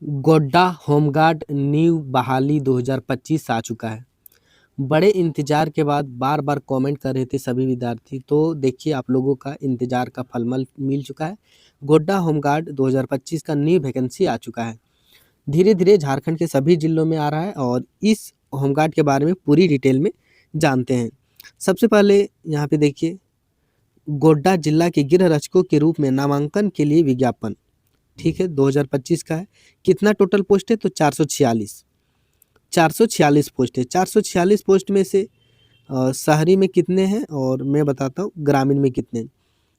Godda home guard new बहाली 2025 आ चुका है। बड़े इंतजार के बाद बार बार कमेंट कर रहे थे सभी विद्यार्थी, तो देखिए आप लोगों का इंतजार का फल मिल चुका है। गोड्डा होमगार्ड 2025 का न्यू वैकेंसी आ चुका है। धीरे धीरे झारखंड के सभी जिलों में आ रहा है और इस होमगार्ड के बारे में पूरी डिटेल में जानते हैं। सबसे पहले यहाँ पे देखिए, गोड्डा जिला के गृह रक्षकों के रूप में नामांकन के लिए विज्ञापन, ठीक है, 2025 का है। कितना टोटल पोस्ट है? तो 446 पोस्ट है। 446 पोस्ट में से शहरी में कितने हैं और मैं बताता हूँ ग्रामीण में कितने हैं।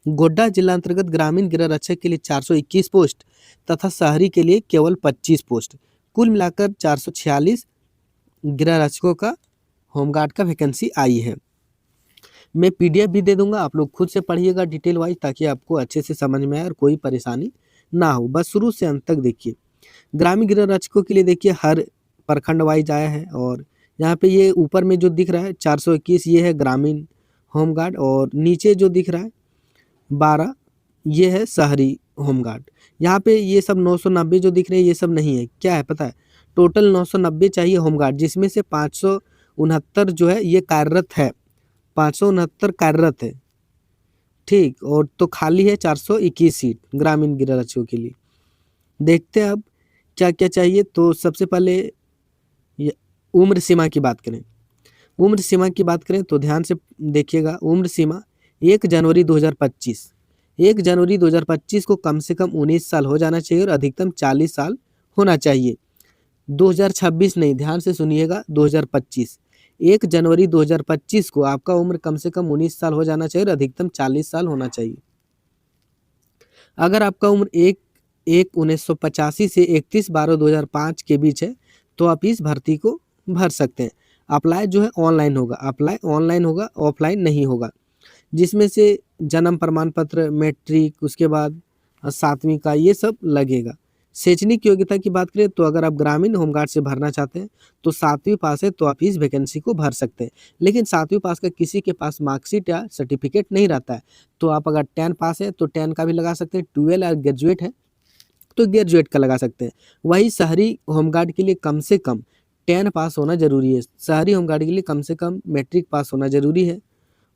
गोड्डा जिला अंतर्गत ग्रामीण गृह रक्षक के लिए 421 पोस्ट तथा शहरी के लिए केवल 25 पोस्ट, कुल मिलाकर 446 गृह रक्षकों का होमगार्ड का वैकेंसी आई है। मैं पीडीएफ भी दे दूंगा, आप लोग खुद से पढ़िएगा डिटेल वाइज, ताकि आपको अच्छे से समझ में आए और कोई परेशानी ना हो। बस शुरू से अंत तक देखिए। ग्रामीण गृह रक्षकों के लिए देखिए हर प्रखंड वाइज आया है और यहाँ पे ये ऊपर में जो दिख रहा है 421 ये है ग्रामीण होमगार्ड और नीचे जो दिख रहा है 12 ये है शहरी होमगार्ड। यहाँ पे ये सब 990 जो दिख रहे हैं ये सब नहीं है, क्या है पता है? टोटल 990 चाहिए होमगार्ड, जिसमें से 569 जो है ये कार्यरत है, 569 कार्यरत है, ठीक। और तो खाली है 421 सीट ग्रामीण गृह रक्षकों के लिए। देखते हैं अब क्या क्या चाहिए। तो सबसे पहले उम्र सीमा की बात करें। उम्र सीमा की बात करें तो ध्यान से देखिएगा। उम्र सीमा 1 जनवरी 2025, 1 जनवरी 2025 को कम से कम 19 साल हो जाना चाहिए और अधिकतम 40 साल होना चाहिए। 2026 नहीं, ध्यान से सुनिएगा, 2025। 1 जनवरी 2025 को आपका उम्र कम से कम 19 साल हो जाना चाहिए और अधिकतम 40 साल होना चाहिए। अगर आपका उम्र 1/1/1985 से 31/12/2005 के बीच है तो आप इस भर्ती को भर सकते हैं। अप्लाई जो है ऑनलाइन होगा, अप्लाई ऑनलाइन होगा, ऑफलाइन नहीं होगा। जिसमें से जन्म प्रमाण पत्र, मैट्रिक, उसके बाद 7वीं का ये सब लगेगा। शैक्षणिक योग्यता की बात करें तो अगर आप ग्रामीण होमगार्ड से भरना चाहते हैं तो 7वीं पास है तो आप इस वैकेंसी को भर सकते हैं। लेकिन 7वीं पास का किसी के पास मार्कशीट या सर्टिफिकेट नहीं रहता है तो आप अगर 10 पास है तो 10 का भी लगा सकते हैं, 12 और ग्रेजुएट है तो ग्रेजुएट का लगा सकते हैं। वही शहरी होमगार्ड के लिए कम से कम 10 पास होना जरूरी है। शहरी होमगार्ड के लिए कम से कम मैट्रिक पास होना जरूरी है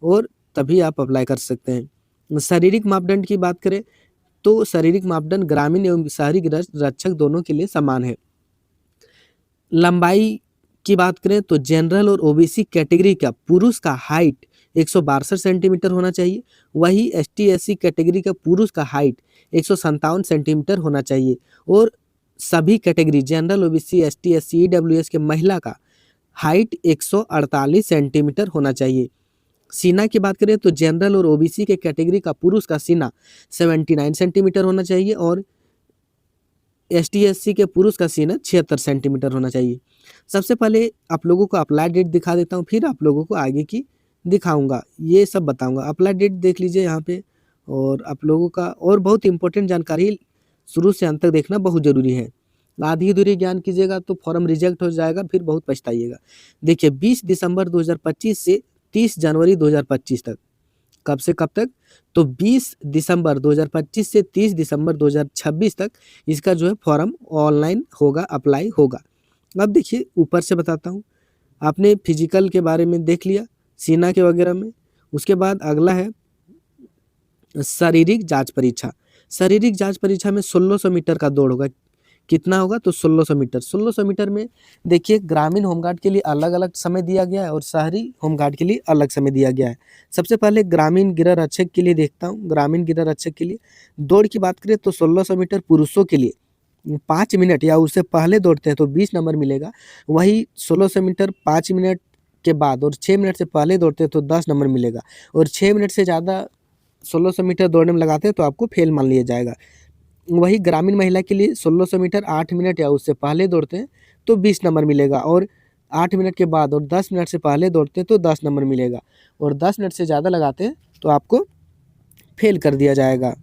और तभी आप अप्लाई कर सकते हैं। शारीरिक मापदंड की बात करें तो शारीरिक मापदंड ग्रामीण एवं शहरी गृह रक्षक दोनों के लिए समान है। लंबाई की बात करें तो जनरल और ओबीसी कैटेगरी का पुरुष का हाइट 162 सेंटीमीटर होना चाहिए। वही एसटी एससी कैटेगरी का पुरुष का हाइट 157 सेंटीमीटर होना चाहिए और सभी category general, OBC, ST SC, EWS के महिला का हाइट 148 सेंटीमीटर होना चाहिए। सीना की बात करें तो जनरल और ओबीसी के कैटेगरी का पुरुष का सीना 79 सेंटीमीटर होना चाहिए और एसटी एससी के पुरुष का सीना 76 सेंटीमीटर होना चाहिए। सबसे पहले आप लोगों को अप्लाई डेट दिखा देता हूँ, फिर आप लोगों को आगे की दिखाऊंगा, ये सब बताऊंगा। अप्लाई डेट देख लीजिए यहाँ पे और आप लोगों का और बहुत इंपॉर्टेंट जानकारी शुरू से अंत तक देखना बहुत ज़रूरी है। आधी अधूरी ज्ञान कीजिएगा तो फॉर्म रिजेक्ट हो जाएगा, फिर बहुत पछताइएगा। देखिए 20 दिसंबर 2025 से 30 जनवरी 2025 तक, कब से कब तक? तो 20 दिसंबर 2025 से 30 दिसंबर 2026 तक इसका जो है फॉर्म ऑनलाइन होगा, अप्लाई होगा। अब देखिए ऊपर से बताता हूँ। आपने फिजिकल के बारे में देख लिया, सीना के वगैरह में। उसके बाद अगला है शारीरिक जांच परीक्षा। शारीरिक जांच परीक्षा में 1600 मीटर का दौड़ होगा। कितना होगा? तो 1600 मीटर। 1600 मीटर में देखिए ग्रामीण होमगार्ड के लिए अलग अलग समय दिया गया है और शहरी होमगार्ड के लिए अलग समय दिया गया है। सबसे पहले ग्रामीण गृह रक्षक के लिए देखता हूँ। ग्रामीण गृह रक्षक के लिए दौड़ की बात करें तो 1600 मीटर पुरुषों के लिए 5 मिनट या उससे पहले दौड़ते हैं तो 20 नंबर मिलेगा। वही 1600 मीटर 5 मिनट के बाद और 6 मिनट से पहले दौड़ते हैं तो 10 नंबर मिलेगा और 6 मिनट से ज़्यादा 1600 मीटर दौड़ने में लगाते हैं तो आपको फेल मान लिया जाएगा। वही ग्रामीण महिला के लिए 1600 मीटर 8 मिनट या उससे पहले दौड़ते हैं तो 20 नंबर मिलेगा और 8 मिनट के बाद और 10 मिनट से पहले दौड़ते हैं तो 10 नंबर मिलेगा और 10 मिनट से ज़्यादा लगाते हैं तो आपको फेल कर दिया जाएगा।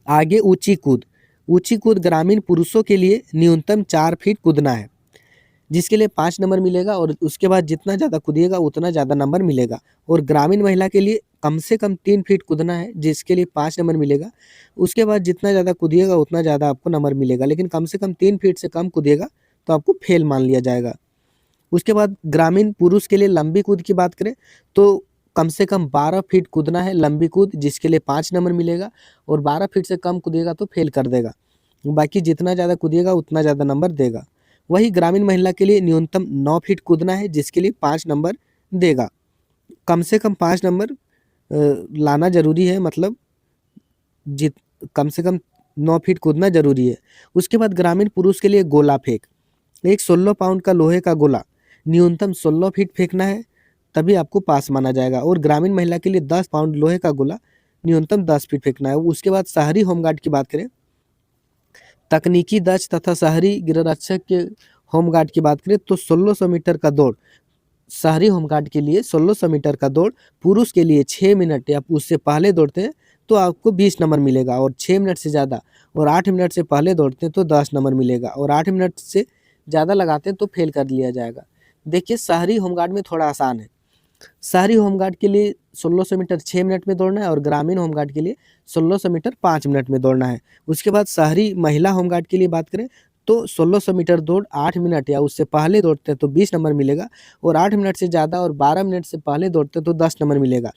आगे ऊंची कूद। ऊंची कूद ग्रामीण पुरुषों के लिए न्यूनतम 4 फीट कूदना है। जिसके लिए 5 नंबर मिलेगा और उसके बाद जितना ज़्यादा कूदिएगा उतना ज़्यादा नंबर मिलेगा। और ग्रामीण महिला के लिए कम से कम 3 फीट कूदना है जिसके लिए 5 नंबर मिलेगा। उसके बाद जितना ज़्यादा कूदिएगा उतना ज़्यादा आपको नंबर मिलेगा, लेकिन कम से कम 3 फीट से कम कूदिएगा तो आपको फेल मान लिया जाएगा। उसके बाद ग्रामीण पुरुष के लिए लंबी कूद की बात करें तो कम से कम 12 फीट कूदना है लंबी कूद, जिसके लिए 5 नंबर मिलेगा और 12 फीट से कम कूदिएगा तो फेल कर देगा। बाकी जितना ज़्यादा कूदिएगा उतना ज़्यादा नंबर देगा। वही ग्रामीण महिला के लिए न्यूनतम 9 फीट कूदना है जिसके लिए 5 नंबर देगा। कम से कम 5 नंबर लाना ज़रूरी है, मतलब जित कम से कम 9 फीट कूदना ज़रूरी है। उसके बाद ग्रामीण पुरुष के लिए गोला फेंक, एक 16 पाउंड का लोहे का गोला न्यूनतम 16 फीट फेंकना है, तभी आपको पास माना जाएगा। और ग्रामीण महिला के लिए 10 पाउंड लोहे का गोला न्यूनतम 10 फीट फेंकना है। उसके बाद शहरी होमगार्ड की बात करें, तकनीकी दक्ष तथा शहरी गृहरक्षक के होमगार्ड की बात करें तो 1600 मीटर का दौड़ शहरी होमगार्ड के लिए 1600 मीटर का दौड़ पुरुष के लिए 6 मिनट या उससे पहले दौड़ते हैं तो आपको 20 नंबर मिलेगा, और 6 मिनट से ज़्यादा और 8 मिनट से पहले दौड़ते हैं तो 10 नंबर मिलेगा, और 8 मिनट से ज़्यादा लगाते हैं तो फेल कर लिया जाएगा। देखिए शहरी होमगार्ड में थोड़ा आसान है। शहरी होमगार्ड के लिए 1600 मीटर 6 मिनट में दौड़ना है और ग्रामीण होमगार्ड के लिए 1600 मीटर 5 मिनट में दौड़ना है। उसके बाद शहरी महिला होमगार्ड के लिए बात करें तो 1600 मीटर दौड़ 8 मिनट या उससे पहले दौड़ते हैं तो 20 नंबर मिलेगा, और 8 मिनट से ज़्यादा और 12 मिनट से पहले दौड़ते हैं तो 10 नंबर मिलेगा,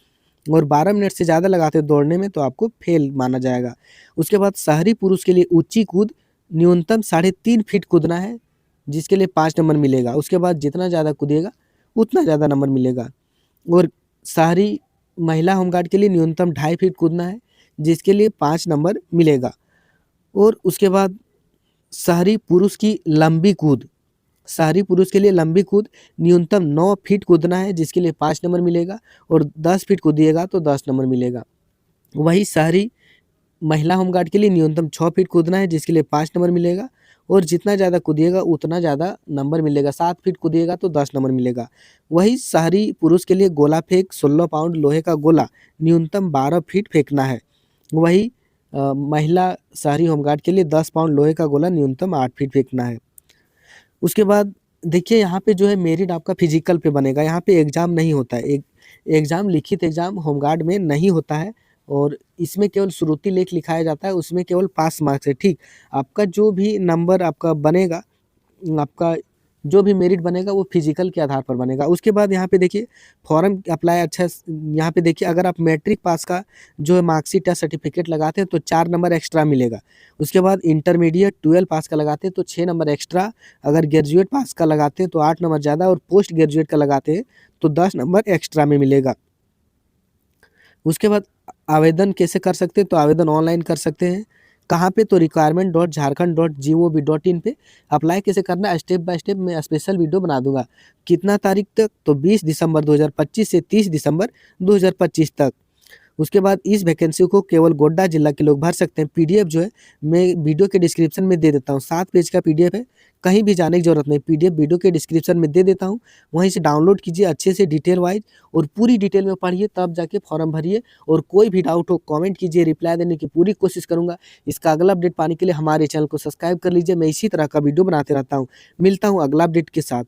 और 12 मिनट से ज़्यादा लगाते हैं दौड़ने में तो आपको फेल माना जाएगा। उसके बाद शहरी पुरुष के लिए ऊंची कूद न्यूनतम 3.5 फीट कूदना है जिसके लिए 5 नंबर मिलेगा। उसके बाद जितना ज़्यादा कूदिएगा उतना ज़्यादा नंबर मिलेगा। और शहरी महिला होमगार्ड के लिए न्यूनतम 2.5 फीट कूदना है जिसके लिए 5 नंबर मिलेगा। और उसके बाद शहरी पुरुष की लंबी कूद, शहरी पुरुष के लिए लंबी कूद न्यूनतम 9 फीट कूदना है जिसके लिए 5 नंबर मिलेगा, और 10 फीट कूदिएगा तो 10 नंबर मिलेगा। वही शहरी महिला होमगार्ड के लिए न्यूनतम 6 फीट कूदना है जिसके लिए 5 नंबर मिलेगा, और जितना ज़्यादा कूदिएगा उतना ज़्यादा नंबर मिलेगा। 7 फीट कूदिएगा तो 10 नंबर मिलेगा। वही शहरी पुरुष के लिए गोला फेंक 16 पाउंड लोहे का गोला न्यूनतम 12 फीट फेंकना है। वही महिला शहरी होमगार्ड के लिए 10 पाउंड लोहे का गोला न्यूनतम 8 फीट फेंकना है। उसके बाद देखिए यहाँ पे जो है मेरिट आपका फिजिकल पे बनेगा, यहाँ पे एग्ज़ाम नहीं होता है। एक एग्ज़ाम लिखित एग्ज़ाम होमगार्ड में नहीं होता है, और इसमें केवल श्रुति लेख लिखाया जाता है, उसमें केवल पास मार्क्स है, ठीक। आपका जो भी नंबर आपका बनेगा, आपका जो भी मेरिट बनेगा वो फिजिकल के आधार पर बनेगा। उसके बाद यहाँ पे देखिए फॉर्म अप्लाई अच्छा यहाँ पे देखिए, अगर आप मैट्रिक पास का जो है मार्कशीट या सर्टिफिकेट लगाते हैं तो 4 नंबर एक्स्ट्रा मिलेगा। उसके बाद इंटरमीडिएट 12 पास का लगाते हैं तो 6 नंबर एक्स्ट्रा, अगर ग्रेजुएट पास का लगाते हैं तो 8 नंबर ज़्यादा, और पोस्ट ग्रेजुएट का लगाते हैं तो 10 नंबर एक्स्ट्रा में मिलेगा। उसके बाद आवेदन कैसे कर सकते हैं, तो आवेदन ऑनलाइन कर सकते हैं। कहाँ पे, तो requirement.jharkhand.gov.in पे। अप्लाई कैसे करना है स्टेप बाय स्टेप मैं स्पेशल वीडियो बना दूंगा। कितना तारीख तक, तो 20 दिसंबर 2025 से 30 दिसंबर 2025 तक। उसके बाद इस वैकेंसी को केवल गोड्डा जिला के लोग भर सकते हैं। पीडीएफ जो है मैं वीडियो के डिस्क्रिप्शन में दे देता हूँ, 7 पेज का पीडीएफ है, कहीं भी जाने की जरूरत नहीं। पीडीएफ वीडियो के डिस्क्रिप्शन में दे देता हूँ, वहीं से डाउनलोड कीजिए अच्छे से डिटेल वाइज, और पूरी डिटेल में पढ़िए तब जाके फॉर्म भरिए। और कोई भी डाउट हो कमेंट कीजिए, रिप्लाई देने की पूरी कोशिश करूँगा। इसका अगला अपडेट पाने के लिए हमारे चैनल को सब्सक्राइब कर लीजिए, मैं इसी तरह का वीडियो बनाते रहता हूँ। मिलता हूँ अगला अपडेट के साथ।